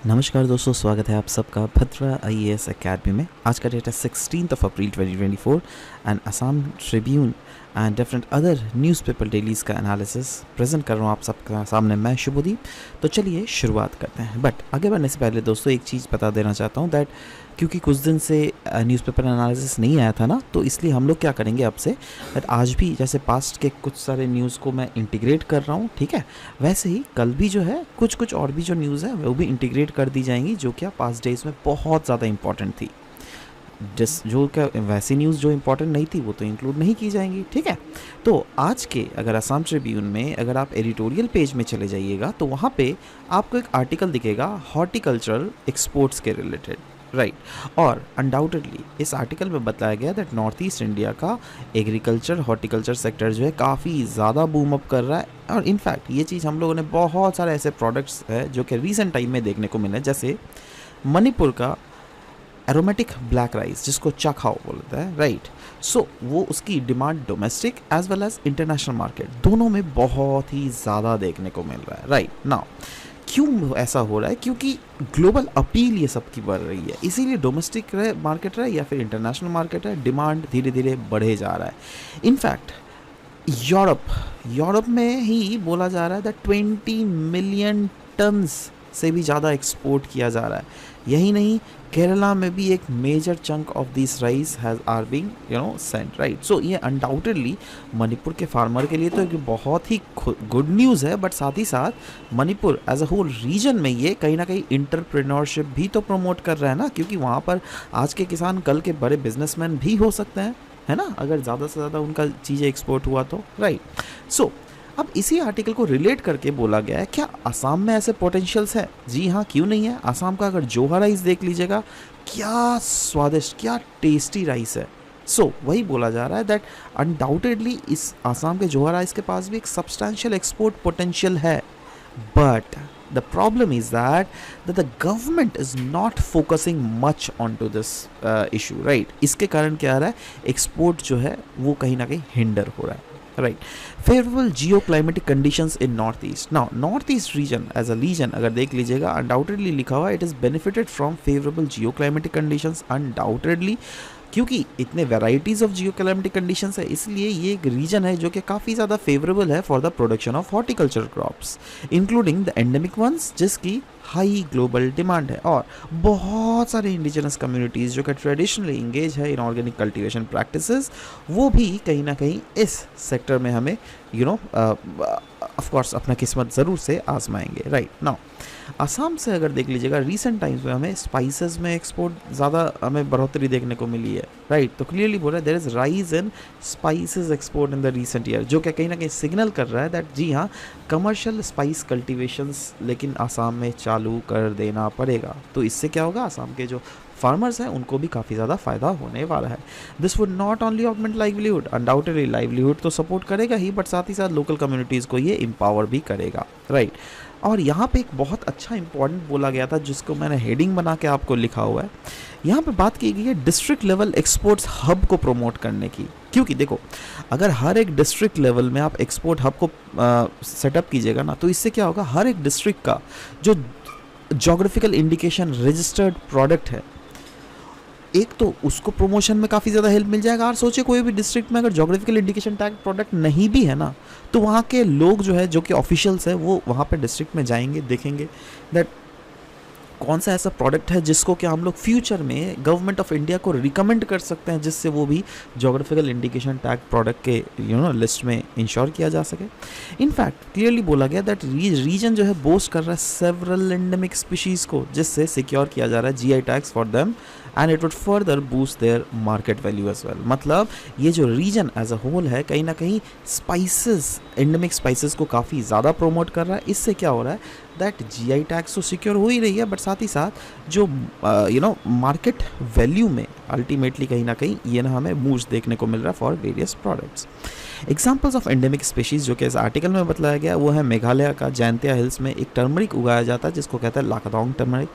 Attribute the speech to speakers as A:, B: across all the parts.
A: नमस्कार दोस्तों, स्वागत है आप सबका भद्रा आईएएस एकेडमी में। आज का डेट है 16 April 2024 and Assam Tribune and different other newspaper dailies का एनालिसिस प्रेजेंट कर रहा हूँ आप सबका सामने मैं शुभदीप। तो चलिए शुरुआत करते हैं। बट आगे बढ़ने से पहले दोस्तों एक चीज़ बता देना चाहता हूँ दैट क्योंकि कुछ दिन से न्यूज़पेपर एनालिसिस नहीं आया था ना, तो इसलिए हम लोग क्या करेंगे अब से दैट आज भी जैसे पास्ट के कुछ सारे न्यूज़ को मैं इंटीग्रेट कर रहा हूँ, ठीक है, वैसे ही कल भी जो है कुछ और भी जो न्यूज़ है वो भी इंटीग्रेट कर दी जाएंगी जो क्या पास्ट डेज में बहुत ज़्यादा इंपॉर्टेंट थी। जिस जो क्या वैसी न्यूज़ जो इंपॉर्टेंट नहीं थी वो तो इंक्लूड नहीं की जाएंगी, ठीक है। तो आज के अगर असम ट्रिब्यून में अगर आप एडिटोरियल पेज में चले जाइएगा तो वहाँ पे आपको एक आर्टिकल दिखेगा हॉर्टिकल्चरल एक्सपोर्ट्स के रिलेटेड, राइट। और अनडाउटेडली इस आर्टिकल में बताया गया दैट नॉर्थ ईस्ट इंडिया का एग्रीकल्चर हॉर्टिकल्चर सेक्टर जो है काफ़ी ज़्यादा बूम अप कर रहा है। और इनफैक्ट ये चीज़ हम लोगों ने बहुत सारे ऐसे प्रोडक्ट्स है जो कि रीसेंट टाइम में देखने को मिले, जैसे मणिपुर का एरोमेटिक ब्लैक राइस जिसको चाखाओ बोलता है, राइट। सो वो उसकी demand domestic as well as international market दोनों में बहुत ही ज़्यादा देखने को मिल रहा है, राइट। नाउ क्यों ऐसा हो रहा है? क्योंकि ग्लोबल अपील ये सबकी बढ़ रही है, इसीलिए डोमेस्टिक मार्केट रहे या फिर इंटरनेशनल मार्केट है, डिमांड धीरे धीरे बढ़े जा रहा है। इनफैक्ट यूरोप में ही बोला जा रहा है दैट 20 मिलियन टन्स से भी ज़्यादा एक्सपोर्ट किया जा रहा है। यही नहीं, केरला में भी एक major chunk of this rice has are being sent, right. So ये अनडाउटेडली मणिपुर के फार्मर के लिए तो एक बहुत ही गुड न्यूज़ है, बट साथ ही साथ Manipur as a whole region में ये कहीं ना कहीं इंटरप्रेन्योरशिप भी तो प्रमोट कर रहा है ना, क्योंकि वहाँ पर आज के किसान कल के बड़े बिजनेसमैन भी हो सकते हैं, है ना, अगर ज़्यादा से ज़्यादा उनका चीज़ें एक्सपोर्ट हुआ तो, राइट। सो अब इसी आर्टिकल को रिलेट करके बोला गया है क्या असम में ऐसे पोटेंशियल्स है? जी हाँ, क्यों नहीं है। असम का अगर जोहा राइस देख लीजिएगा, क्या स्वादिष्ट, क्या टेस्टी राइस है। सो वही बोला जा रहा है दैट अनडाउटेडली इस असम के जोहा राइस के पास भी एक सब्सटैंशियल एक्सपोर्ट पोटेंशियल है, but the problem is that the government is not focusing much onto this issue, right। इसके कारण क्या आ रहा है, एक्सपोर्ट जो है वो कहीं ना कहीं हिंडर हो रहा है, right. Favourable geo climatic conditions in north east. Now north east region as a region अगर देख लीजिएगा, अनडाउटेडली लिखा हुआ it is benefited from favourable geo climatic conditions, undoubtedly क्योंकि इतने varieties of geo climatic conditions है, इसलिए ये एक रीजन है जो कि काफ़ी ज़्यादा फेवरेबल है for the production of horticulture crops including the endemic ones जिसकी हाई ग्लोबल डिमांड है। और बहुत सारे इंडिजिनस कम्युनिटीज़ जो कि ट्रेडिशनली इंगेज है इन ऑर्गेनिक कल्टीवेशन प्रैक्टिसेस, वो भी कहीं ना कहीं इस सेक्टर में हमें ऑफ कोर्स अपना किस्मत ज़रूर से आजमाएंगे, राइट। नाउ असम से अगर देख लीजिएगा, रिसेंट टाइम्स में हमें स्पाइसेस में एक्सपोर्ट ज़्यादा हमें बढ़ोतरी देखने को मिली है, राइट। तो क्लियरली बोल रहा है there is rise in spices export in the recent year, जो क्या कहीं ना कहीं सिग्नल कर रहा है दैट जी हाँ, कमर्शियल स्पाइस कल्टिवेशंस लेकिन असम में चालू कर देना पड़ेगा। तो इससे क्या होगा, असम के जो फार्मर्स हैं उनको भी काफ़ी ज़्यादा फ़ायदा होने वाला है। This would not only augment livelihood, undoubtedly livelihood तो सपोर्ट करेगा ही, बट साथ ही साथ लोकल कम्युनिटीज़ को ये एम्पावर भी करेगा, राइट। और यहाँ पे एक बहुत अच्छा इंपॉर्टेंट बोला गया था जिसको मैंने हेडिंग बना के आपको लिखा हुआ है। यहाँ पे बात की गई है डिस्ट्रिक्ट लेवल एक्सपोर्ट्स हब को प्रमोट करने की, क्योंकि देखो अगर हर एक डिस्ट्रिक्ट लेवल में आप एक्सपोर्ट हब को सेटअप कीजिएगा ना, तो इससे क्या होगा, हर एक डिस्ट्रिक्ट का जो जोग्राफिकल इंडिकेशन रजिस्टर्ड प्रोडक्ट है, एक तो उसको प्रमोशन में काफ़ी ज़्यादा हेल्प मिल जाएगा। और सोचिए कोई भी डिस्ट्रिक्ट में अगर जोग्राफिकल इंडिकेशन टैग प्रोडक्ट नहीं भी है ना, तो वहाँ के लोग जो है, जो कि ऑफिशियल्स है, वो वहाँ पे डिस्ट्रिक्ट में जाएंगे, देखेंगे दैट कौन सा ऐसा प्रोडक्ट है जिसको क्या हम लोग फ्यूचर में गवर्नमेंट ऑफ इंडिया को रिकमेंड कर सकते हैं, जिससे वो भी जोग्राफिकल इंडिकेशन टैग प्रोडक्ट के लिस्ट में इंश्योर किया जा सके। इनफैक्ट क्लियरली बोला गया दैट रीजन जो है बोस्ट कर रहा है सेवरल एंडेमिक स्पीशीज़ को, जिससे सिक्योर किया जा रहा है GI tags for them and it would further boost their market value as well. मतलब ये जो रीजन एज अ होल है कहीं ना कहीं स्पाइसेस, एंडेमिक स्पाइसेस को काफ़ी ज़्यादा प्रमोट कर रहा है। इससे क्या हो रहा है दैट जीआई टैग्स तो सिक्योर हो ही रही है, बट साथ ही साथ जो मार्केट वैल्यू में अल्टीमेटली कहीं ना कहीं ये ना हमें मूव्स देखने को मिल रहा है for various products. Examples of endemic species जो कि इस आर्टिकल में बताया गया वो है मेघालय का जैंतिया हिल्स में एक टर्मरिक उगाया जाता है जिसको कहते हैं लाकादोंग टर्मरिक।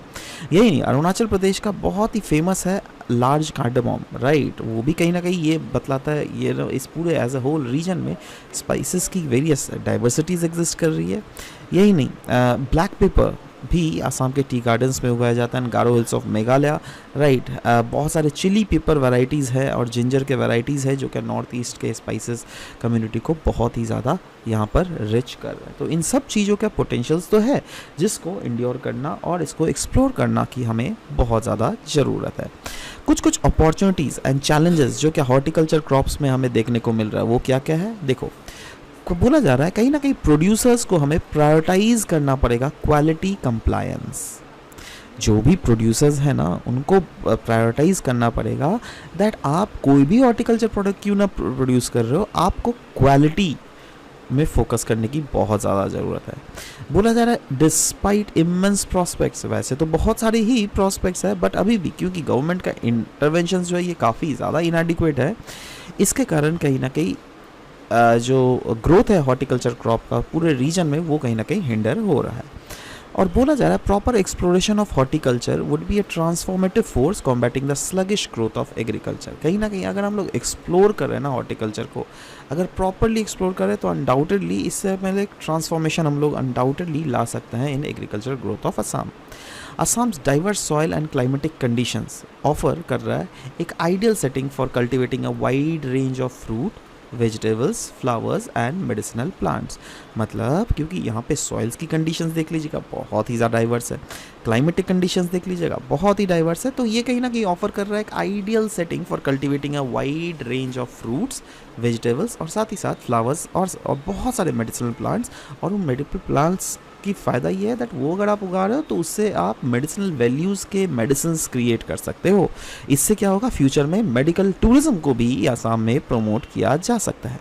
A: यही नहीं, अरुणाचल प्रदेश का बहुत ही फेमस है लार्ज कार्डामोम, राइट। वो भी कहीं ना कहीं ये बतलाता है ये इस पूरे एज अ होल रीजन में स्पाइसेस की वेरियस डाइवर्सिटीज़ एग्जिस्ट कर रही है। यही नहीं, ब्लैक पेपर भी आसाम के टी गार्डन्स में उगाया जाता है, गारो हिल्स ऑफ मेघालय, राइट। बहुत सारे चिली पेपर वैरायटीज़ है और जिंजर के वैरायटीज़ है जो कि नॉर्थ ईस्ट के स्पाइसेस कम्युनिटी को बहुत ही ज़्यादा यहाँ पर रिच कर रहा है। तो इन सब चीज़ों का पोटेंशियल्स तो है जिसको इंड्योर करना और इसको एक्सप्लोर करना की हमें बहुत ज़्यादा ज़रूरत है। कुछ अपॉर्चुनिटीज़ एंड चैलेंजेस जो कि हॉर्टिकल्चर क्रॉप्स में हमें देखने को मिल रहा है वो क्या क्या है। देखो, को बोला जा रहा है कहीं ना कहीं प्रोड्यूसर्स को हमें प्रायोरिटाइज करना पड़ेगा क्वालिटी कंप्लायंस। जो भी प्रोड्यूसर्स हैं ना उनको प्रायोरिटाइज करना पड़ेगा दैट आप कोई भी हॉर्टिकल्चर प्रोडक्ट क्यों ना प्रोड्यूस कर रहे हो, आपको क्वालिटी में फोकस करने की बहुत ज़्यादा ज़रूरत है। बोला जा रहा है डिस्पाइट इमेंस प्रॉस्पेक्ट्स, वैसे तो बहुत सारे ही प्रॉस्पेक्ट्स है बट अभी भी क्योंकि गवर्नमेंट का इंटरवेंशन जो है ये काफ़ी ज़्यादा इनएडिक्वेट है, इसके कारण कहीं ना कहीं जो ग्रोथ है हॉर्टिकल्चर क्रॉप का पूरे रीजन में वो कहीं ना कहीं हिंडर हो रहा है। और बोला जा रहा है proper exploration of horticulture would be A transformative force combating the sluggish growth of agriculture. कहीं ना कहीं अगर हम लोग एक्सप्लोर कर रहे हैं ना हॉर्टिकल्चर को, अगर प्रॉपरली एक्सप्लोर करें तो अनडाउटेडली इससे पहले एक ट्रांसफॉर्मेशन हम लोग अनडाउटेडली ला सकते हैं in agriculture growth of Assam. Assam's diverse soil and climatic conditions offer कर रहा है एक ideal setting for cultivating a wide range of fruit, vegetables, flowers and medicinal plants. मतलब क्योंकि यहाँ पे सॉइल्स की कंडीशंस देख लीजिएगा बहुत ही ज़्यादा डाइवर्स है, क्लाइमेटिक कंडीशंस देख लीजिएगा बहुत ही डाइवर्स है, तो ये कहीं ना कहीं ऑफर कर रहा है एक ideal setting for cultivating a wide range of fruits, vegetables और साथ ही साथ फ्लावर्स और बहुत सारे मेडिसिनल प्लांट्स। और उन मेडिसिनल प्लांट्स की फ़ायदा ये है दैट वो अगर आप उगा रहे हो तो उससे आप मेडिसिनल वैल्यूज़ के मेडिसिन्स क्रिएट कर सकते हो। इससे क्या होगा, फ्यूचर में मेडिकल टूरिज्म को भी आसाम में प्रमोट किया जा सकता है।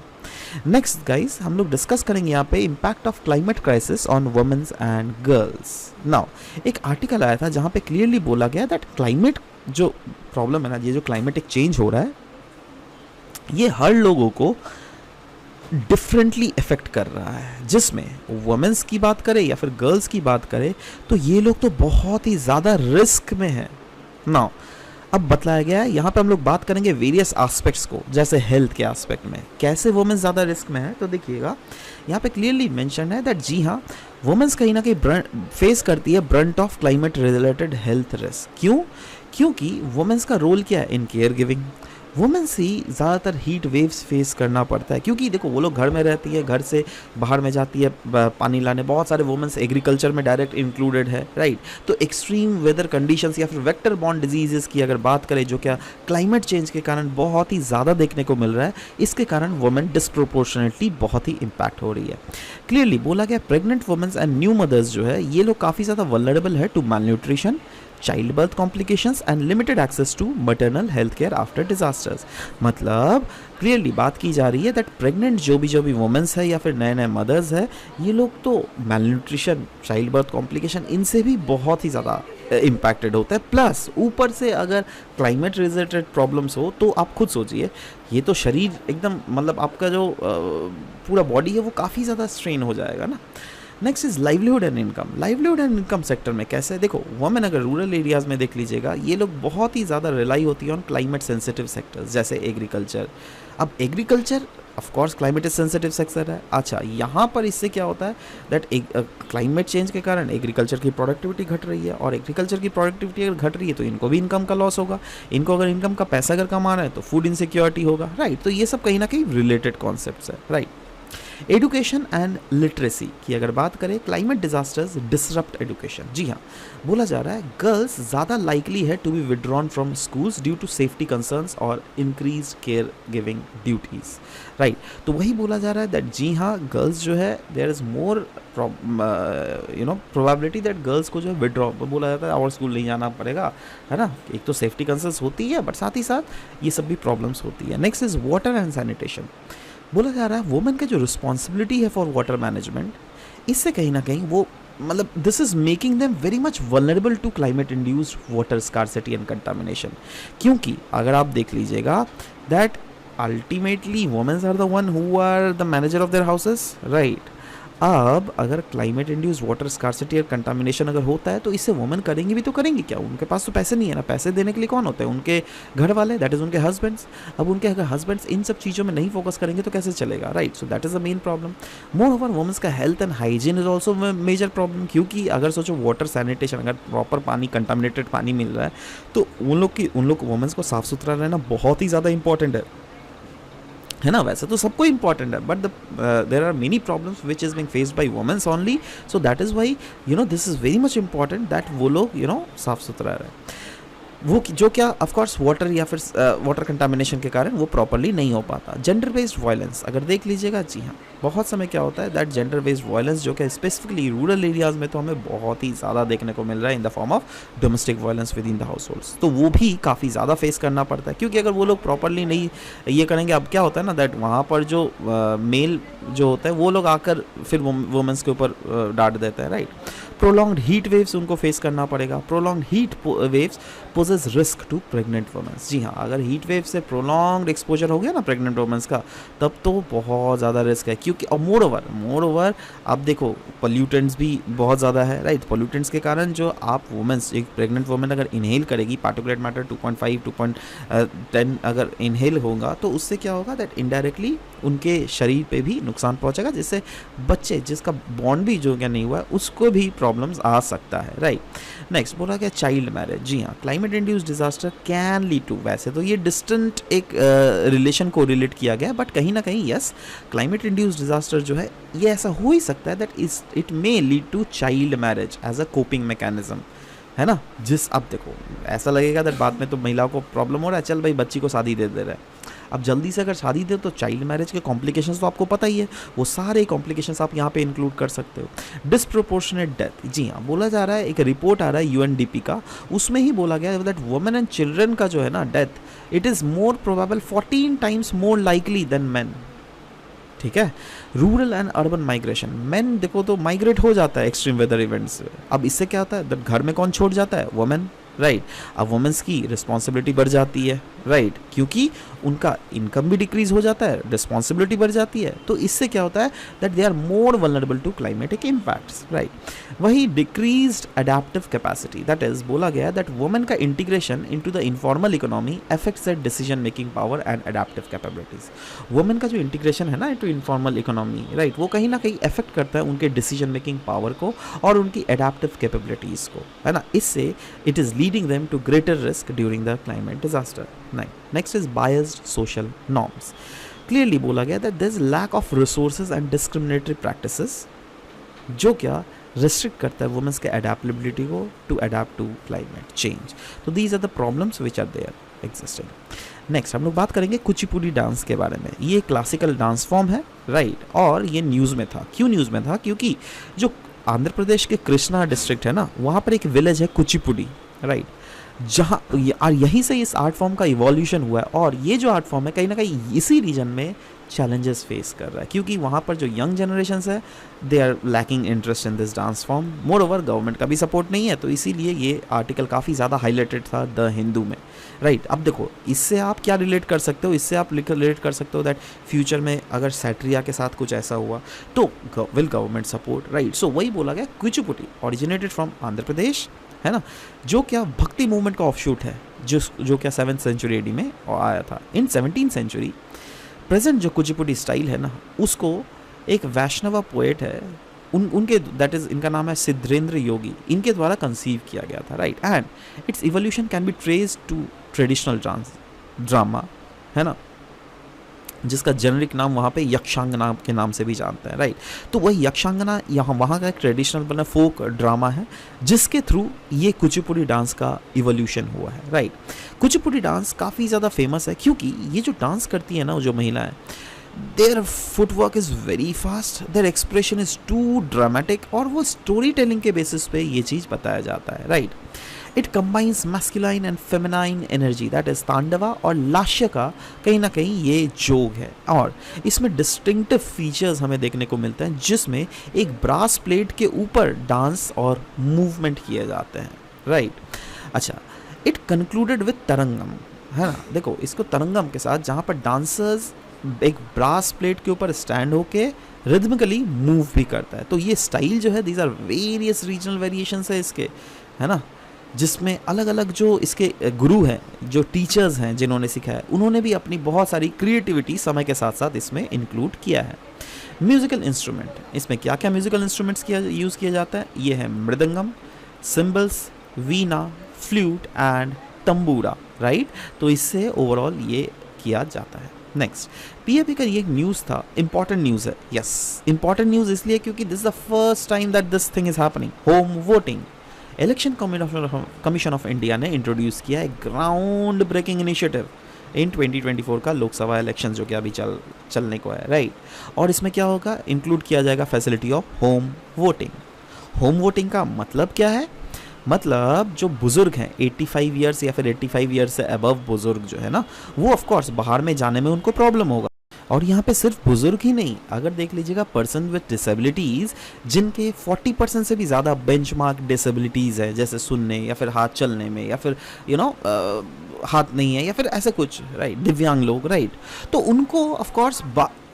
A: नेक्स्ट गाइस हम लोग डिस्कस करेंगे यहाँ पे impact of climate crisis on womens and girls. Now एक आर्टिकल आया था जहाँ पे क्लियरली बोला गया दैट क्लाइमेट जो प्रॉब्लम है ना, ये जो क्लाइमेटिक चेंज हो रहा है ये हर लोगों को डिफरेंटली इफेक्ट कर रहा है, जिसमें वुमेन्स की बात करें या फिर गर्ल्स की बात करें तो ये लोग तो बहुत ही ज़्यादा रिस्क में हैं। नाउ अब बतलाया गया है यहाँ पे हम लोग बात करेंगे वेरियस एस्पेक्ट्स को, जैसे हेल्थ के एस्पेक्ट में कैसे वुमेन्स ज़्यादा रिस्क में है। तो देखिएगा यहाँ पे क्लियरली मेंशन है दैट जी हाँ वुमेन्स कहीं ना कहीं फेस करती है Brunt of climate related health risk. क्यों? क्योंकि वुमेन्स का रोल क्या है इन केयर गिविंग। वुमेन्स ही ज़्यादातर हीट वेव्स फेस करना पड़ता है क्योंकि देखो वो लोग घर में रहती है, घर से बाहर में जाती है पानी लाने। बहुत सारे वुमेन्स एग्रीकल्चर में डायरेक्ट इंक्लूडेड है, राइट। तो एक्सट्रीम वेदर कंडीशंस या फिर वेक्टर बॉर्न डिजीजेस की अगर बात करें जो क्या क्लाइमेट चेंज के कारण बहुत ही ज़्यादा देखने को मिल रहा है, इसके कारण वुमेन डिस्प्रोपोर्शनेटली बहुत ही इम्पैक्ट हो रही है। क्लियरली बोला गया pregnant womens and new mothers जो है ये लोग काफ़ी ज़्यादा वल्नरेबल है to malnutrition, child birth complications and limited access to maternal health care after disasters. मतलब क्लियरली बात की जा रही है दैट प्रेग्नेंट जो भी वुमेन्स है या फिर नए नए मदर्स है ये लोग तो malnutrition, चाइल्ड बर्थ कॉम्प्लिकेशन इनसे भी बहुत ही ज़्यादा इम्पैक्टेड होता है। प्लस ऊपर से अगर क्लाइमेट रिलेटेड प्रॉब्लम्स हो तो आप खुद सोचिए ये तो शरीर एकदम मतलब आपका जो पूरा बॉडी है वो काफ़ी ज़्यादा स्ट्रेन हो जाएगा ना। Next is livelihood and income. Livelihood and income sector में कैसे है, देखो वुमेन अगर रूरल एरियाज़ में देख लीजिएगा ये लोग बहुत ही ज़्यादा रिलाई होती है ऑन क्लाइमेट सेंसिटिव सेक्टर्स जैसे एग्रीकल्चर। अब agriculture of course climate sensitive sector है। अच्छा यहाँ पर इससे क्या होता है दैट क्लाइमेट चेंज के कारण एग्रीकल्चर की प्रोडक्टिविटी घट रही है और एग्रीकल्चर की प्रोडक्टिविटी अगर घट रही है तो इनको भी इनकम का लॉस होगा। इनको अगर इनकम का पैसा अगर कमा रहा है तो फूड इनसिक्योरिटी होगा, राइट। तो ये सब कहीं ना कहीं रिलेटेड कॉन्सेप्ट्स है, राइट। एडुकेशन एंड लिटरेसी की अगर बात करें क्लाइमेट डिजास्टर्स डिसरप्ट एडुकेशन। जी हाँ बोला जा रहा है गर्ल्स ज़्यादा लाइकली है to be withdrawn from schools due to safety concerns और increase care giving duties, right. तो वही बोला जा रहा है दैट जी हाँ गर्ल्स जो है there is more probability that girls को जो है विड्रॉ बोला जाता है और स्कूल नहीं जाना पड़ेगा, है ना। एक तो सेफ्टी कंसर्न्स होती है बट साथ ही साथ ये सब भी प्रॉब्लम्स होती है। Next is water and sanitation. बोला जा रहा है वुमेन का जो रिस्पॉन्सिबिलिटी है फॉर वाटर मैनेजमेंट इससे कहीं ना कहीं वो मतलब this is making them very much vulnerable to climate induced water scarcity and contamination. क्योंकि अगर आप देख लीजिएगा that ultimately womens are the one who are the manager of their houses, right. अब अगर क्लाइमेट इंड्यूस्ड वाटर स्कार्सिटी और contamination अगर होता है तो इससे वुमेन करेंगी भी तो करेंगी क्या, उनके पास तो पैसे नहीं है ना, पैसे देने के लिए कौन होते हैं, उनके घर वाले, दैट इज़ उनके हस्बैंड्स। अब उनके अगर हस्बैंड्स इन सब चीज़ों में नहीं फोकस करेंगे तो कैसे चलेगा, right. So that is the main problem. More over womens का health and hygiene is also major problem, क्योंकि अगर सोचो वाटर सैनिटेशन, अगर प्रॉपर पानी, कंटामिनेटेड पानी मिल रहा है तो उन लोग वुमेन्स को साफ सुथरा रहना बहुत ही ज़्यादा इंपॉर्टेंट है ना। वैसे तो सबको इंपॉर्टेंट है, but there are many problems which is being faced by womens only. So that is why this is very much important that वो लोग साफ सुथरा रहे। वो जो क्या ऑफ कोर्स वाटर या फिर वाटर कंटामिनेशन के कारण वो प्रॉपरली नहीं हो पाता। जेंडर बेस्ड वायलेंस अगर देख लीजिएगा, जी हाँ, बहुत समय क्या होता है दैट जेंडर बेस्ड वायलेंस जो कि स्पेसिफिकली रूरल एरियाज़ में तो हमें बहुत ही ज़्यादा देखने को मिल रहा है in the form of domestic violence with in the house holds, तो वो भी काफ़ी ज़्यादा फेस करना पड़ता है। क्योंकि अगर वो लोग प्रॉपरली नहीं ये करेंगे, अब क्या होता है ना दैट वहाँ पर जो मेल जो होता है वो लोग आकर फिर वुमेन्स के ऊपर डांट देते हैं, राइट। प्रोलॉन्ग्ड हीट वेव्स उनको फेस करना पड़ेगा। Prolonged heat waves poses risk to pregnant womens. जी हाँ, अगर हीट वेव से प्रोलॉन्ग्ड एक्सपोजर हो गया ना प्रेग्नेंट वुमेन्स का, तब तो बहुत ज़्यादा रिस्क है। क्योंकि और मोर ओवर आप देखो पोल्यूटेंट्स भी बहुत ज़्यादा है, राइट। पोल्यूटेंट्स के कारण जो आप वुमेन्स, एक प्रेग्नेंट वुमेन अगर इनहेल करेगी पार्टिकुलेट मैटर 2.5 2.10 अगर इनहेल होगा तो उससे क्या होगा दैट इनडायरेक्टली उनके शरीर पे भी नुकसान पहुंचेगा, जिससे बच्चे जिसका बॉन्ड भी जो क्या नहीं हुआ है उसको भी प्रॉब्लम्स आ सकता है, राइट। नेक्स्ट बोला गया चाइल्ड मैरिज। जी हाँ, climate induced disaster can lead to, वैसे तो ये डिस्टेंट एक रिलेशन को रिलेट किया गया, बट कहीं ना कहीं यस, क्लाइमेट इंड्यूस्ड डिजास्टर जो है ये ऐसा हो ही सकता है that it may lead to child marriage as a coping mechanism, है ना। अब देखो ऐसा लगेगा दैट बाद में तो महिलाओं को प्रॉब्लम हो रहा है, चल भाई बच्ची को शादी दे रहा है। अब जल्दी से अगर शादी दे तो चाइल्ड मैरिज के कॉम्प्लिकेशंस तो आपको पता ही है, वो सारे कॉम्प्लिकेशंस आप यहाँ पे इंक्लूड कर सकते हो। डिस्प्रोपोर्शनेट डेथ, जी हाँ, बोला जा रहा है, एक रिपोर्ट आ रहा है यूएनडीपी का, उसमें ही बोला गया है दैट वुमेन एंड चिल्ड्रन का जो है ना death, it is more probable 14 times more likely than man, ठीक है। Rural and urban migration, man देखो तो माइग्रेट हो जाता है एक्सट्रीम वेदर इवेंट्स से। अब इससे क्या होता है, घर में कौन छोड़ जाता है, वुमेन, राइट। अब वुमेन्स की रिस्पॉन्सिबिलिटी बढ़ जाती है, राइट, क्योंकि उनका इनकम भी डिक्रीज हो जाता है, रिस्पॉन्सिबिलिटी बढ़ जाती है, तो इससे क्या होता है that they are more vulnerable to climatic impacts, right. वही decreased adaptive capacity, that is बोला गया दैट वुमेन का integration into the informal economy affects that decision making power and adaptive capabilities. Women का जो इंटीग्रेशन है ना into informal economy, right, वो कहीं ना कहीं अफेक्ट करता है उनके डिसीजन मेकिंग पावर को और उनकी अडेप्टिव कैपेबिलिटीज को, है ना। इससे it is leading them to greater risk during the climate disaster. Next is biased social norms. Clearly बोला गया that there is lack of resources and discriminatory practices जो क्या restrict करता है women's के adaptability को to adapt to climate change. तो these are the problems which are there existing. Next हम लोग बात करेंगे कुचिपुड़ी डांस के बारे में। ये क्लासिकल डांस फॉर्म है, राइट, और ये न्यूज़ में था। क्यों न्यूज़ में था, क्योंकि जो आंध्र प्रदेश के कृष्णा डिस्ट्रिक्ट है ना, वहाँ पर एक विलेज है कुचिपुड़ी, राइट, जहाँ यहीं से इस आर्ट फॉर्म का इवोल्यूशन हुआ है। और ये जो आर्ट फॉर्म है कहीं ना कहीं इसी रीजन में चैलेंजेस फेस कर रहा है, क्योंकि वहाँ पर जो यंग जनरेशन्स है they are lacking interest in this dance form. Moreover government का भी सपोर्ट नहीं है, तो इसीलिए ये आर्टिकल काफ़ी ज़्यादा हाईलाइटेड था द हिंदू में, राइट। अब देखो इससे आप क्या रिलेट कर सकते हो, इससे आप रिलेट कर सकते हो दैट फ्यूचर में अगर सैट्रिया के साथ कुछ ऐसा हुआ तो विल गवर्नमेंट सपोर्ट, राइट। सो वही बोला गया कुचिपुड़ी ओरिजिनेटेड फ्रॉम आंध्र प्रदेश, है ना, जो क्या भक्ति मूवमेंट का ऑफशूट है, जो क्या 7th सेंचुरी एडी में आया था। इन 17th सेंचुरी प्रेजेंट जो कुचिपुड़ी स्टाइल है ना, उसको एक वैष्णवा पोएट है उनके दैट इज़ इनका नाम है सिद्धेंद्र योगी, इनके द्वारा कंसीव किया गया था, right. And its evolution can be traced to traditional drama, है ना, जिसका जेनरिक नाम वहाँ पे यक्षांगना के नाम से भी जानते हैं, राइट। तो वही यक्षांगना यहाँ वहाँ का एक ट्रेडिशनल बना फोक ड्रामा है, जिसके थ्रू ये कुचिपुड़ी डांस का इवोल्यूशन हुआ है, राइट। कुचिपुड़ी डांस काफ़ी ज़्यादा फेमस है क्योंकि ये जो डांस करती है ना जो महिलाएं, their footwork is very fast, their expression is too dramatic, और वो स्टोरी टेलिंग के बेसिस पे ये चीज़ बताया जाता है, right. It combines masculine and feminine energy, that is tandava और लास्य का कहीं ना कहीं ये जोग है। और इसमें डिस्टिंक्टिव फीचर्स हमें देखने को मिलते हैं, जिसमें एक ब्रास प्लेट के ऊपर डांस और मूवमेंट किए जाते हैं, राइट। अच्छा, इट कंक्लूडेड विद तरंगम, है ना। देखो इसको तरंगम के साथ, जहाँ पर डांसर्स एक ब्रास प्लेट के ऊपर स्टैंड होके, रिदमिकली मूव भी करता है। तो ये स्टाइल जो है, these are various regional variations है इसके, है ना, जिसमें अलग अलग जो इसके गुरु हैं, जो टीचर्स हैं जिन्होंने सिखाया, उन्होंने भी अपनी बहुत सारी क्रिएटिविटी समय के साथ साथ इसमें इंक्लूड किया है। म्यूज़िकल इंस्ट्रूमेंट, इसमें क्या क्या म्यूज़िकल इंस्ट्रूमेंट्स यूज़ किया जाता है, ये है mridangam, cymbals, veena, flute and tambura, right. तो इससे ओवरऑल ये किया जाता है। नेक्स्ट, पीएपी का ये एक न्यूज़ था, इंपॉर्टेंट न्यूज़ है। यस, इंपॉर्टेंट न्यूज़ इसलिए क्योंकि this is the first time that this thing is happening, home voting. Election commission of India ने इंट्रोड्यूस किया एक ग्राउंड ब्रेकिंग इनिशिएटिव इन 2024 का लोकसभा इलेक्शन जो कि अभी चलने को है, राइट। और इसमें क्या होगा, इंक्लूड किया जाएगा facility of home voting. Home voting का मतलब क्या है, मतलब जो बुज़ुर्ग हैं 85 ईयर्स या फिर 85 ईयर्स से अबव बुज़ुर्ग जो है ना, वो ऑफ कोर्स बाहर में जाने में उनको प्रॉब्लम होगा। और यहाँ पे सिर्फ बुजुर्ग ही नहीं, अगर देख लीजिएगा पर्सन विद डिसेबिलिटीज़ जिनके 40% से भी ज़्यादा बेंचमार्क डिसेबिलिटीज़ है, जैसे सुनने या फिर हाथ चलने में, या फिर हाथ नहीं है या फिर ऐसे कुछ, राइट, दिव्यांग लोग, राइट, तो उनको ऑफ कोर्स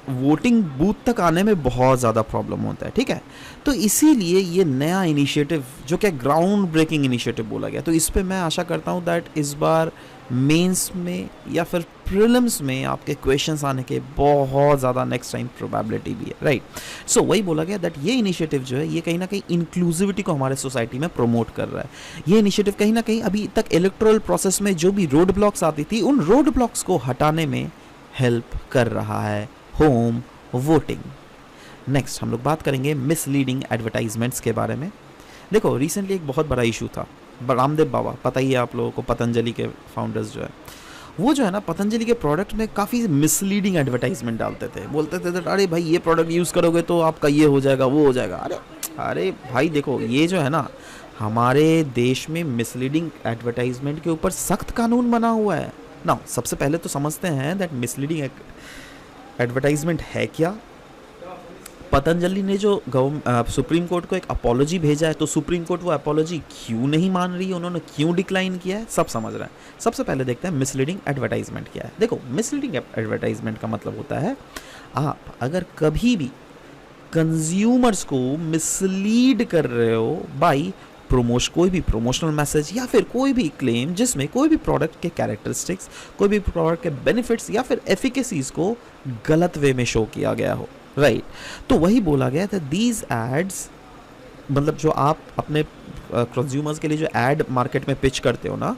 A: वोटिंग बूथ तक आने में बहुत ज़्यादा प्रॉब्लम होता है, ठीक है। तो इसीलिए ये नया इनिशिएटिव जो कि ग्राउंड ब्रेकिंग इनिशिएटिव बोला गया, तो इस पे मैं आशा करता हूँ दैट इस बार मेंस में या फिर प्रीलिम्स में आपके क्वेश्चंस आने के बहुत ज़्यादा नेक्स्ट टाइम प्रोबेबिलिटी भी है, राइट। सो वही बोला गया दैट ये इनिशिएटिव जो है ये कहीं ना कहीं इंक्लूसिविटी को हमारे सोसाइटी में प्रमोट कर रहा है। ये इनिशिएटिव कहीं ना कहीं अभी तक इलेक्टोरल प्रोसेस में जो भी रोड ब्लॉक्स आती थी, उन रोड ब्लॉक्स को हटाने में हेल्प कर रहा है होम वोटिंग। नेक्स्ट हम लोग बात करेंगे मिसलीडिंग एडवर्टाइजमेंट्स के बारे में। देखो, रिसेंटली एक बहुत बड़ा इशू था, रामदेव बाबा, पता ही है आप लोगों को, पतंजलि के फाउंडर्स जो है, वो जो है ना पतंजलि के प्रोडक्ट में काफ़ी मिसलीडिंग एडवर्टाइजमेंट डालते थे। बोलते थे अरे भाई ये प्रोडक्ट यूज़ करोगे तो आपका ये हो जाएगा, वो हो जाएगा। अरे भाई देखो, ये जो है ना हमारे देश में मिसलीडिंग एडवर्टाइजमेंट के ऊपर सख्त कानून बना हुआ है ना। सबसे पहले तो समझते हैं दैट मिसलीडिंग एडवर्टाइजमेंट है क्या। पतंजलि ने जो सुप्रीम कोर्ट को एक अपॉलॉजी भेजा है, तो सुप्रीम कोर्ट वो अपॉलॉजी क्यों नहीं मान रही है, उन्होंने क्यों डिक्लाइन किया है, सब समझ रहे हैं। सबसे पहले देखते हैं मिसलीडिंग एडवर्टाइजमेंट क्या है। देखो, मिसलीडिंग एडवर्टाइजमेंट का मतलब होता है आप अगर कभी भी कंज्यूमर्स को मिसलीड कर रहे हो बाई कोई भी प्रोमोशनल मैसेज या फिर कोई भी क्लेम जिसमें कोई भी प्रोडक्ट के कैरेक्टरिस्टिक्स, कोई भी प्रोडक्ट के बेनिफिट्स या फिर एफिकेसीज को गलत वे में शो किया गया हो, राइट। तो वही बोला गया था, दीज एड्स, मतलब जो आप अपने कंज्यूमर्स के लिए जो एड मार्केट में पिच करते हो ना,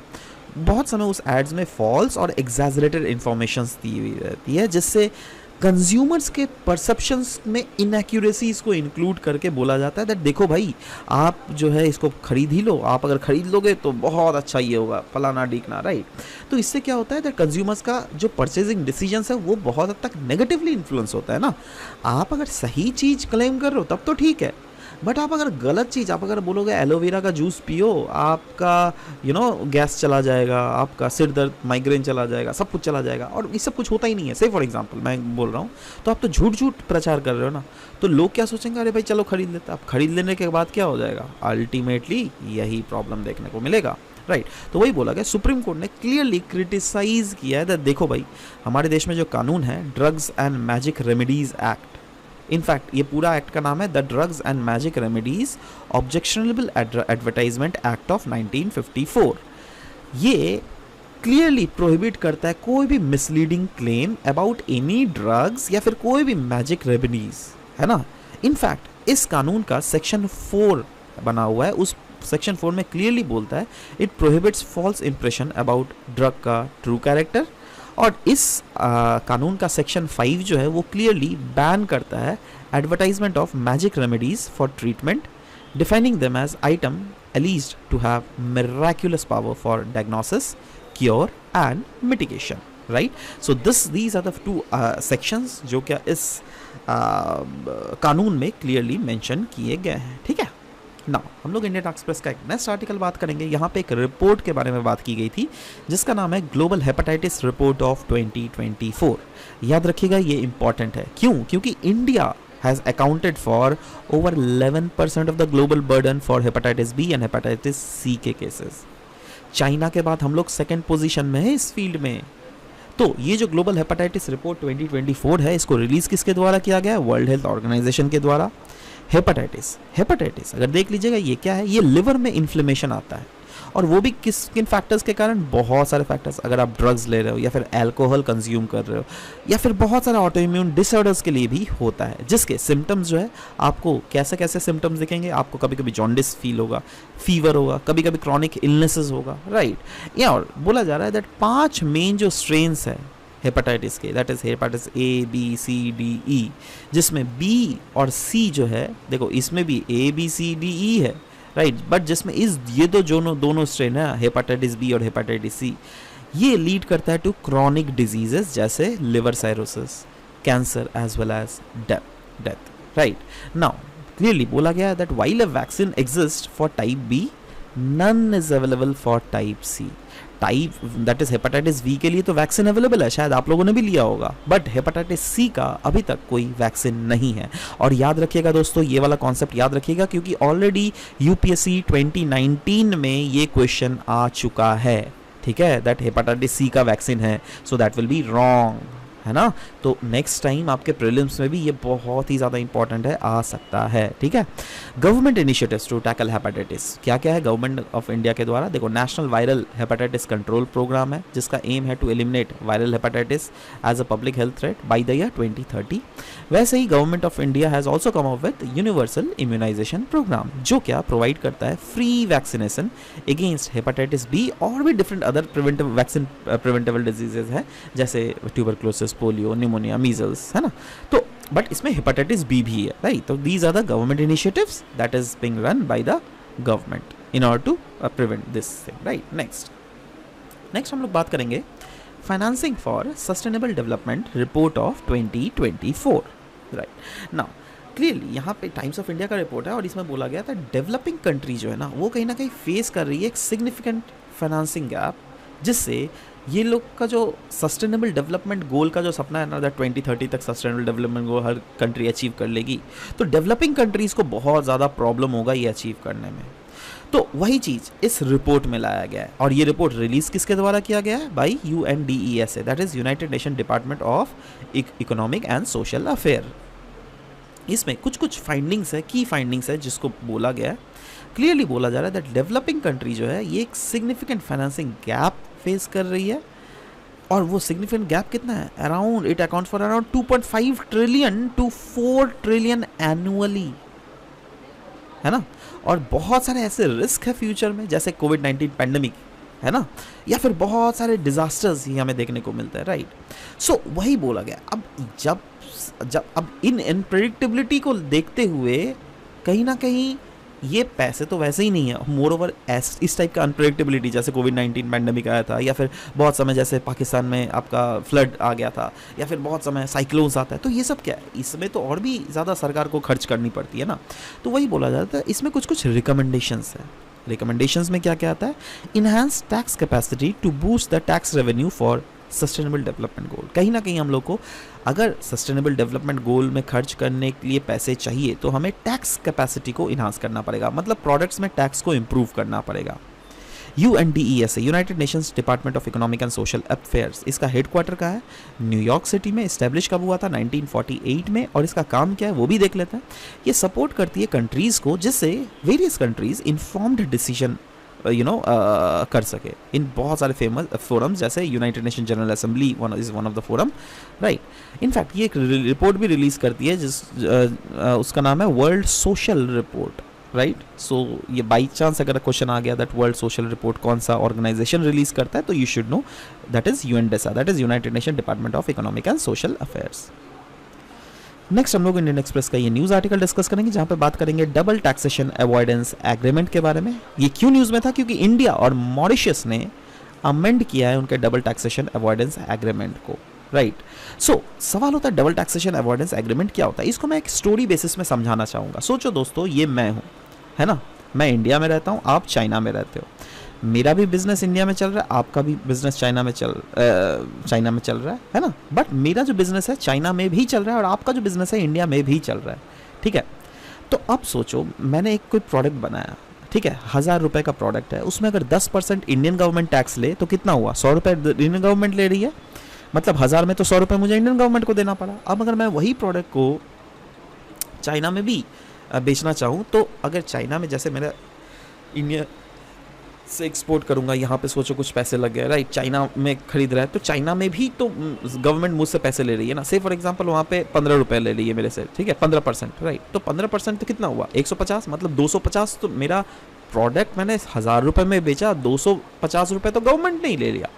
A: बहुत समय उस एड्स में फॉल्स और एग्जैजरेटेड इंफॉर्मेशंस दी हुई रहती है, जिससे कंज्यूमर्स के परसेप्शंस में इनएक्यूरेसीज को इंक्लूड करके बोला जाता है दैट देखो भाई आप जो है इसको खरीद ही लो, आप अगर खरीद लोगे तो बहुत अच्छा ये होगा, फलाना डीकना, राइट। तो इससे क्या होता है दैट कंज्यूमर्स का जो परचेजिंग डिसीजंस है वो बहुत हद तक नेगेटिवली इन्फ्लुएंस होता है ना। आप अगर सही चीज़ क्लेम कर रहे हो तब तो ठीक है, बट आप अगर गलत चीज़, आप अगर बोलोगे एलोवेरा का जूस पियो, आपका गैस चला जाएगा, आपका सिर दर्द, माइग्रेन चला जाएगा, सब कुछ चला जाएगा, और ये सब कुछ होता ही नहीं है। से फॉर एग्जांपल मैं बोल रहा हूँ, तो आप तो झूठ प्रचार कर रहे हो ना, तो लोग क्या सोचेंगे, अरे भाई चलो खरीद लेते। आप खरीद लेने के बाद क्या हो जाएगा, अल्टीमेटली यही प्रॉब्लम देखने को मिलेगा, राइट। तो वही बोला गया, सुप्रीम कोर्ट ने क्लियरली क्रिटिसाइज किया है, देखो भाई हमारे देश में जो कानून है drugs and magic remedies act, in fact ये पूरा एक्ट का नाम है the drugs and magic remedies objectionable advertisement act of 1954। ये क्लियरली प्रोहिबिट करता है कोई भी misleading claim about any drugs या फिर कोई भी मैजिक रेमेडीज, है ना। इनफैक्ट इस कानून का सेक्शन 4 बना हुआ है, उस सेक्शन 4 में क्लियरली बोलता है it prohibits false impression about drug का ट्रू कैरेक्टर, और इस कानून का सेक्शन 5 जो है वो क्लियरली बैन करता है advertisement of magic remedies for treatment, defining them as item alleged to have miraculous power for diagnosis, cure and mitigation, right. So these are the 2 sections जो क्या इस कानून में क्लियरली मेंशन किए गए हैं, ठीक है ना। हम लोग इंडियन एक्सप्रेस का एक नेक्स्ट आर्टिकल बात करेंगे। यहाँ पे एक रिपोर्ट के बारे में बात की गई थी जिसका नाम है ग्लोबल हेपेटाइटिस रिपोर्ट ऑफ 2024। याद रखिएगा ये इंपॉर्टेंट है, क्यों, क्योंकि India has accounted for over 11% of the global burden for hepatitis B and hepatitis C के केसेस। चाइना के बाद हम लोग 2nd पोजीशन में है इस फील्ड में। तो ये जो ग्लोबल हेपेटाइटिस रिपोर्ट 2024 है, इसको रिलीज किसके द्वारा किया गया है? वर्ल्ड हेल्थ ऑर्गेनाइजेशन के द्वारा। हेपेटाइटिस अगर देख लीजिएगा ये क्या है, ये लिवर में इन्फ्लेमेशन आता है, और वो भी किन फैक्टर्स के कारण? बहुत सारे फैक्टर्स। अगर आप ड्रग्स ले रहे हो या फिर अल्कोहल कंज्यूम कर रहे हो या फिर बहुत सारे ऑटो इम्यून डिसऑर्डर्स के लिए भी होता है, जिसके सिम्टम्स जो है आपको कैसे कैसे सिम्टम्स दिखेंगे? आपको कभी कभी जॉन्डिस फील होगा, फीवर होगा, कभी कभी क्रॉनिक इलनेसेस होगा, राइट। या और बोला जा रहा है दैट 5 मेन जो स्ट्रेन्स है हेपेटाइटिस के, that is hepatitis A B C D E, जिसमें B और C जो है, देखो इसमें भी A B C D E है, राइट, बट जिसमें ये तो दोनों स्ट्रेन है, हेपेटाइटिस बी और हेपेटाइटिस सी, ये लीड करता है टू क्रॉनिक डिजीजेस जैसे liver cirrhosis, cancer as well as death, right. Now clearly बोला गया है that while a vaccine exist for type B, none is available for type C. Type that is hepatitis B के लिए तो vaccine available है, शायद आप लोगों ने भी लिया होगा, बट हेपेटाइटिस सी का अभी तक कोई वैक्सीन नहीं है। और याद रखिएगा दोस्तों, ये वाला कॉन्सेप्ट याद रखिएगा, क्योंकि ऑलरेडी यूपीएससी 2019 में ये क्वेश्चन आ चुका है, ठीक है, दैट हेपेटाइटिस सी का वैक्सीन है, so that will be wrong, है ना। तो नेक्स्ट टाइम आपके प्रीलिम्स में भी ये बहुत ही ज़्यादा इंपॉर्टेंट है, आ सकता है, ठीक है। Government initiatives to tackle hepatitis, क्या क्या है गवर्नमेंट ऑफ इंडिया के द्वारा? देखो, national viral hepatitis control programme है, जिसका एम है to eliminate viral hepatitis as a public health threat by the year 2030। वैसे ही government of India has also come up with universal immunisation programme, जो क्या प्रोवाइड करता है free vaccination against hepatitis B और भी डिफरेंट अदर प्रिवेंटेबल डिजीजेज है, जैसे ट्यूबरक्लोसिस, पोलियो, निमोनिया, मीजल्स, है ना। तो बट इसमें हेपेटाइटिस बी भी है, राइट। तो these are the government initiatives that is being run by the government in order to prevent this thing, right. Next हम लोग बात करेंगे financing for sustainable development report of 2024, right. Now clearly यहाँ पे times of India का report है, और इसमें बोला गया था डेवलपिंग कंट्री जो है ना, वो कहीं ना कहीं फेस कर रही है एक सिग्निफिकेंट फाइनेंसिंग गैप, जिससे ये लोग का जो सस्टेनेबल डेवलपमेंट गोल का जो सपना है ना, दैट 2030 तक सस्टेनेबल डेवलपमेंट गोल हर कंट्री अचीव कर लेगी, तो डेवलपिंग कंट्रीज़ को बहुत ज़्यादा प्रॉब्लम होगा ये अचीव करने में। तो वही चीज़ इस रिपोर्ट में लाया गया है, और ये रिपोर्ट रिलीज किसके द्वारा किया गया है? By UNDESA, that is United nation department of economic and social affair. इसमें कुछ फाइंडिंग्स है, की फाइंडिंग्स है, जिसको बोला गया है, क्लियरली बोला जा रहा है दैट डेवलपिंग कंट्री जो है ये एक सिग्निफिकेंट फाइनेंसिंग गैप फेस कर रही है, और वो सिग्निफिकेंट गैप कितना है? Around it accounts for around 2.5 trillion to 4 trillion annually, है ना। और बहुत सारे ऐसे रिस्क है फ्यूचर में, जैसे कोविड-19 पैंडेमिक, है ना, या फिर बहुत सारे डिजास्टर्स ही हमें देखने को मिलते हैं, राइट। सो वही बोला गया। अब जब इन अनप्रेडिक्टेबिलिटी को देखते हुए कहीं ना कहीं ये पैसे तो वैसे ही नहीं है, मोर ओवर इस टाइप का अनप्रेडिक्टेबिलिटी, जैसे कोविड-19 पैंडेमिक आया था, या फिर बहुत समय जैसे पाकिस्तान में आपका फ्लड आ गया था, या फिर बहुत समय साइक्लोन्स आता है, तो ये सब क्या है? इसमें तो और भी ज़्यादा सरकार को खर्च करनी पड़ती है ना। तो वही बोला जाता है, इसमें कुछ रिकमेंडेशंस है। रिकमेंडेशंस में क्या क्या आता है? Enhance tax capacity to boost the tax revenue for sustainable development goal. कहीं ना कहीं हम लोग को अगर सस्टेनेबल डेवलपमेंट गोल में खर्च करने के लिए पैसे चाहिए, तो हमें टैक्स कैपेसिटी को इन्हांस करना पड़ेगा, मतलब प्रोडक्ट्स में टैक्स को इम्प्रूव करना पड़ेगा। UNDESA, United Nations department of economic and social affairs, इसका हेडक्वार्टर का है न्यूयॉर्क सिटी में। इस्टेब्लिश कब हुआ था? 1948 में। और इसका काम क्या है वो भी देख लेते हैं। ये सपोर्ट करती है कंट्रीज़ को, जिससे वेरियस कंट्रीज इन्फॉर्म्ड डिसीजन कर सके इन बहुत सारे फेमस फोरम्स, जैसे United nation general assembly is one of the forum, right. In fact ये एक रिपोर्ट भी रिलीज करती है, उसका नाम है world social report, right. So ये बाई चांस अगर क्वेश्चन आ गया दैट वर्ल्ड सोशल रिपोर्ट कौन सा ऑर्गेनाइजेशन रिलीज करता है, तो you should know that is UNDESA, that is United nation department of economic and social affairs. Next हम लोग इंडियन एक्सप्रेस का ये न्यूज़ आर्टिकल डिस्कस करेंगे, जहाँ पे बात करेंगे डबल टैक्सेशन अवॉइडेंस एग्रीमेंट के बारे में। ये क्यों न्यूज़ में था? क्योंकि इंडिया और मॉरिशस ने अमेंड किया है उनके डबल टैक्सेशन अवॉइडेंस एग्रीमेंट को, राइट। सो सवाल होता है डबल टैक्सेशन अवॉइडेंस एग्रीमेंट क्या होता है? इसको मैं एक स्टोरी बेसिस में समझाना चाहूँगा। सोचो दोस्तों, ये मैं हूँ, है ना, मैं इंडिया में रहता हूँ, आप चाइना में रहते हो, मेरा भी बिजनेस इंडिया में चल रहा है, आपका भी बिजनेस चाइना में चल रहा है ना। बट मेरा जो बिजनेस है चाइना में भी चल रहा है, और आपका जो बिजनेस है इंडिया में भी चल रहा है, ठीक है। तो अब सोचो, मैंने एक कोई प्रोडक्ट बनाया, ठीक है, 1000 रुपये का प्रोडक्ट है, उसमें अगर 10% इंडियन गवर्नमेंट टैक्स ले तो कितना हुआ? 100 रुपये इंडियन गवर्नमेंट ले रही है, मतलब 1000 में तो 100 रुपये मुझे इंडियन गवर्नमेंट को देना पड़ा। अब अगर मैं वही प्रोडक्ट को चाइना में भी बेचना चाहूँ, तो अगर चाइना में जैसे मेरा इंडिया से एक्सपोर्ट करूँगा, यहाँ पे सोचो कुछ पैसे लग गए, राइट, चाइना में खरीद रहा है, तो चाइना में भी तो गवर्नमेंट मुझसे पैसे ले रही है ना। से फॉर एग्जांपल वहाँ पे 15 रुपये ले रही है मेरे से, ठीक है, 15%, राइट, तो 15% तो कितना हुआ, 150, मतलब 250। तो मेरा प्रोडक्ट मैंने 1000 रुपये में बेचा, 250 रुपये तो गवर्नमेंट ने ही ले लिया,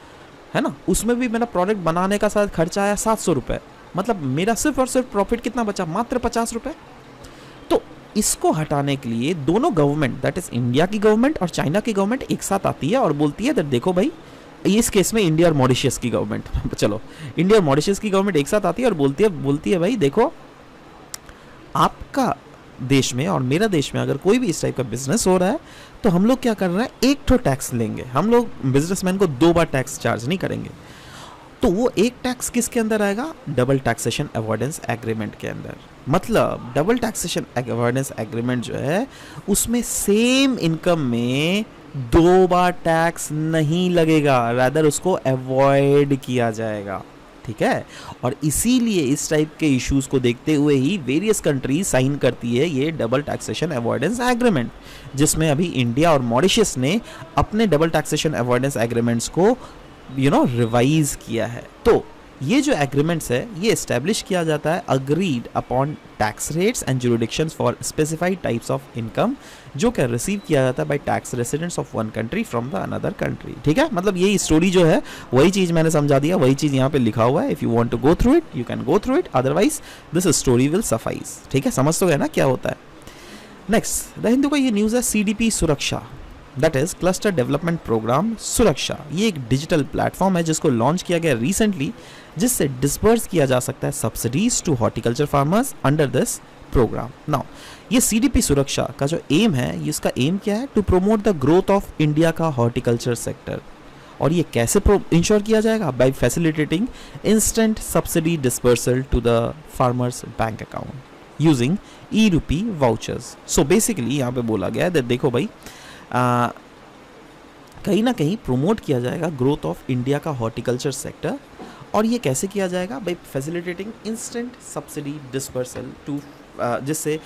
A: है ना। उसमें भी मेरा प्रोडक्ट बनाने का साथ खर्चा आया 700 रुपये, मतलब मेरा सिर्फ और सिर्फ प्रॉफिट कितना बचा, मात्र 50 रुपये। तो इसको हटाने के लिए दोनों गवर्नमेंट, दैट इज इंडिया की गवर्नमेंट और चाइना की गवर्नमेंट एक साथ आती है और बोलती है दैट देखो भाई, इस केस में इंडिया और मॉरिशस की गवर्नमेंट चलो इंडिया और मॉरिशस की गवर्नमेंट एक साथ आती है और बोलती है भाई देखो, आपका देश में और मेरा देश में अगर कोई भी इस टाइप का बिजनेस हो रहा है, तो हम लोग क्या कर रहे हैं, एक तो टैक्स लेंगे, हम लोग बिजनेसमैन को 2 बार टैक्स चार्ज नहीं करेंगे। तो वो एक टैक्स किसके अंदर आएगा, डबल टैक्सेशन अवॉइडेंस एग्रीमेंट के अंदर। मतलब डबल टैक्सेशन अवॉइडेंस एग्रीमेंट जो है, उसमें सेम इनकम में 2 बार टैक्स नहीं लगेगा, रादर उसको अवॉइड किया जाएगा, ठीक है। और इसीलिए इस टाइप के इश्यूज को देखते हुए ही वेरियस कंट्रीज साइन करती है ये डबल टैक्सेशन अवॉइडेंस एग्रीमेंट, जिसमें अभी इंडिया और मॉरिशस ने अपने डबल टैक्सेशन अवॉइडेंस एग्रीमेंट्स को रिवाइज किया है। तो ये जो एग्रीमेंट्स है, ये एस्टेब्लिश किया जाता है agreed upon tax rates and jurisdictions for specified types of income, जो क्या रिसीव किया जाता है by tax residents of one country from the another country, ठीक है। मतलब यही स्टोरी जो है, वही चीज़ मैंने समझा दिया, वही चीज़ यहाँ पे लिखा हुआ है। If you want to go through it, you can go through it, otherwise this story will suffice, ठीक है। समझ तो गए ना क्या होता है। नेक्स्ट, द हिंदू का ये न्यूज़ है, CDP Suraksha, that is cluster development programme Suraksha. ये एक डिजिटल प्लेटफॉर्म है जिसको लॉन्च किया गया रिसेंटली, जिससे डिस्पर्स किया जा सकता है subsidies to horticulture farmers under this programme. Now ये CDP सुरक्षा का जो एम है, इसका एम क्या है, to promote the growth of India का हॉर्टिकल्चर सेक्टर। और ये कैसे इंश्योर किया जाएगा, by facilitating instant subsidy disbursal to the farmers bank account using e-rupee vouchers. So basically यहाँ पे बोला गया है that देखो भाई, कहीं ना कहीं प्रोमोट किया जाएगा ग्रोथ ऑफ इंडिया का हॉर्टिकल्चर सेक्टर। और ये कैसे किया जाएगा, by facilitating instant subsidy disbursal to, जिससे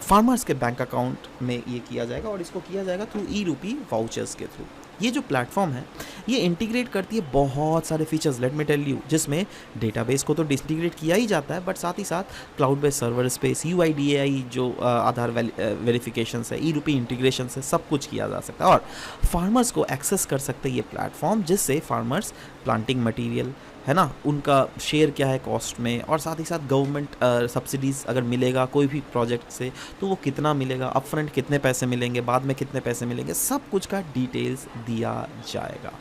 A: फार्मर्स के बैंक अकाउंट में ये किया जाएगा, और इसको किया जाएगा थ्रू e-rupee वाउचर्स के थ्रू। ये जो प्लेटफॉर्म है, ये इंटीग्रेट करती है बहुत सारे features, let me tell you, जिसमें डेटाबेस को तो इंटीग्रेट किया ही जाता है, बट साथ ही साथ cloud based server space, UIDAI जो आधार वेरिफिकेशन है, e-rupee इंटीग्रेशन से सब कुछ किया जा सकता है। और फार्मर्स को एक्सेस कर सकते हैं ये प्लेटफॉर्म, जिससे फार्मर्स प्लांटिंग मटीरियल, है ना, उनका शेयर क्या है कॉस्ट में, और साथ ही साथ गवर्नमेंट सब्सिडीज़ अगर मिलेगा कोई भी प्रोजेक्ट से, तो वो कितना मिलेगा, अपफ्रंट कितने पैसे मिलेंगे, बाद में कितने पैसे मिलेंगे, सब कुछ का डिटेल्स दिया जाएगा,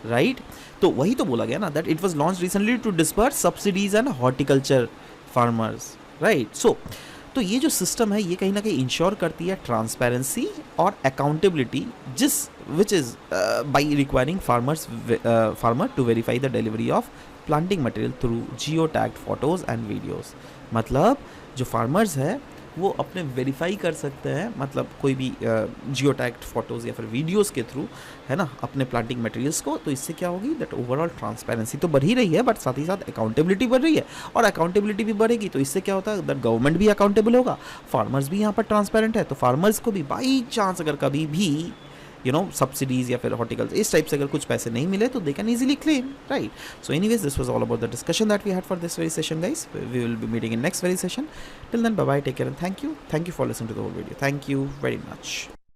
A: राइट। तो वही तो बोला गया ना, that it was launch recently to disperse subsidies and horticulture farmers, right. So तो ये जो सिस्टम है, ये कहीं ना कहीं इंश्योर करती है ट्रांसपेरेंसी और accountability, which is by requiring farmer to verify the delivery of planting material through geo tagged photos and videos. मतलब जो फार्मर्स है वो अपने वेरीफाई कर सकते हैं, मतलब कोई भी जियो टैग्ड फोटोज़ या फिर वीडियोज़ के थ्रू, है ना, अपने प्लांटिंग मटेरियल्स को। तो इससे क्या होगी, दैट ओवरऑल ट्रांसपेरेंसी तो बढ़ ही रही है, बट साथ ही साथ अकाउंटेबिलिटी बढ़ रही है, और अकाउंटेबिलिटी भी बढ़ेगी तो इससे क्या होता है, दैट गवर्नमेंट भी अकाउंटेबल होगा, फार्मर्स भी यहाँ पर ट्रांसपेरेंट है, तो फार्मर्स को भी बाई चांस अगर कभी भी सब्सिडीज या फिर हॉर्टिकल्चर इस टाइप से अगर कुछ पैसे नहीं मिले, तो they can easily claim, right. So anyways, this was all about the discussion that we had for this very session, guys. We will be meeting in next very session. Till then, bye bye, take care, and thank you for listening to the whole video. Thank you very much.